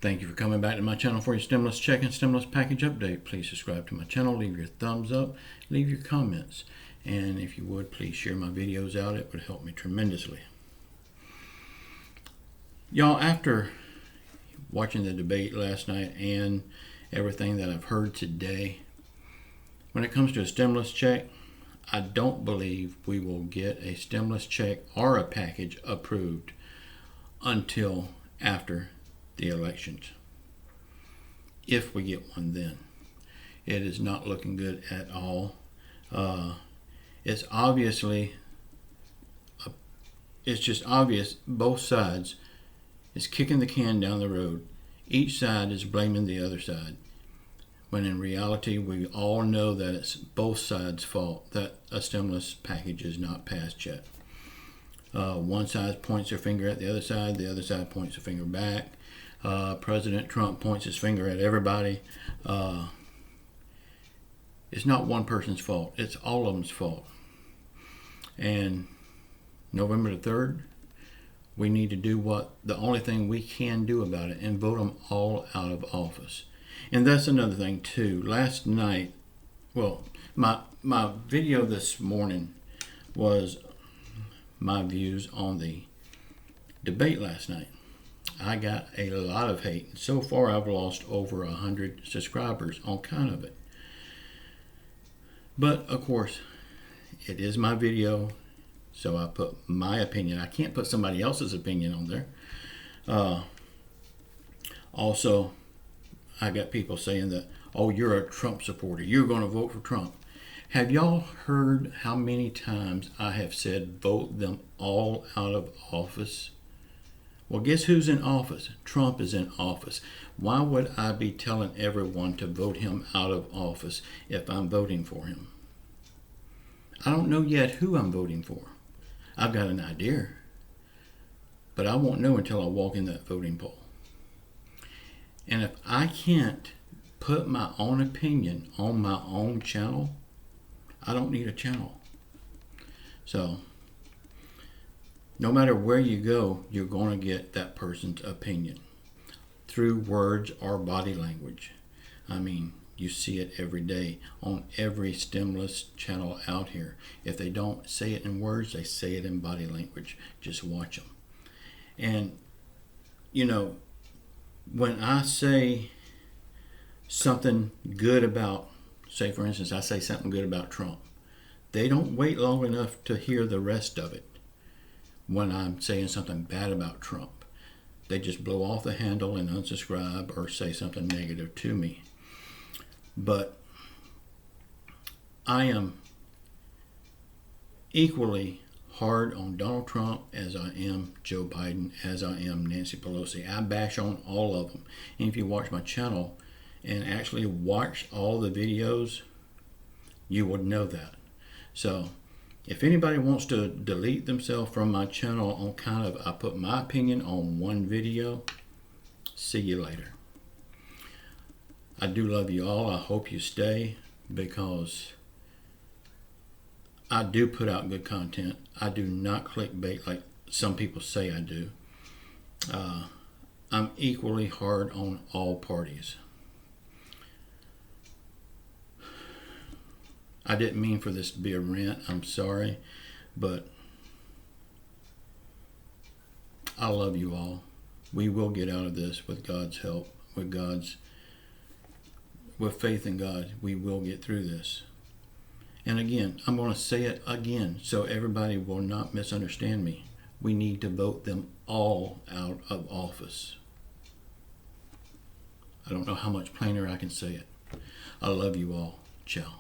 Thank you for coming back to my channel for your stimulus check and stimulus package update. Please subscribe to my channel, leave your thumbs up, leave your comments, and if you would, please share my videos out. It would help me tremendously. Y'all, after watching the debate last night and everything that I've heard today, when it comes to a stimulus check, I don't believe we will get a stimulus check or a package approved until after the elections, if we get one then. It is not looking good at all. It's just obvious both sides is kicking the can down the road. Each side is blaming the other side, when in reality we all know that it's both sides' fault that a stimulus package is not passed yet. One side points their finger at the other side points their finger back. President Trump points his finger at everybody. It's not one person's fault. It's all of them's fault. And November the 3rd, we need to do the only thing we can do about it and vote them all out of office. And that's another thing too. Last night, well, my video this morning was my views on the debate last night. I got a lot of hate. So far, I've lost over 100 subscribers on account of it. But, of course, it is my video, so I put my opinion. I can't put somebody else's opinion on there. Also, I got people saying that, oh, you're a Trump supporter. You're going to vote for Trump. Have y'all heard how many times I have said vote them all out of office? Well, guess who's in office? Trump is in office. Why would I be telling everyone to vote him out of office if I'm voting for him? I don't know yet who I'm voting for. I've got an idea, but I won't know until I walk in that voting poll. And if I can't put my own opinion on my own channel, I don't need a channel. So, no matter where you go, you're going to get that person's opinion through words or body language. I mean, you see it every day on every stimulus channel out here. If they don't say it in words, they say it in body language. Just watch them. And, you know, when I say something good about, say for instance, I say something good about Trump, they don't wait long enough to hear the rest of it. When I'm saying something bad about Trump, they just blow off the handle and unsubscribe or say something negative to me. But I am equally hard on Donald Trump as I am Joe Biden, as I am Nancy Pelosi. I bash on all of them. And if you watch my channel and actually watch all the videos, you would know that. So if anybody wants to delete themselves from my channel on kind of, I put my opinion on one video, see you later. I do love you all. I hope you stay, because I do put out good content. I do not clickbait like some people say I do. I'm equally hard on all parties. I didn't mean for this to be a rant. I'm sorry, but I love you all. We will get out of this with God's help, with faith in God. We will get through this. And again, I'm going to say it again so everybody will not misunderstand me. We need to vote them all out of office. I don't know how much plainer I can say it. I love you all. Ciao.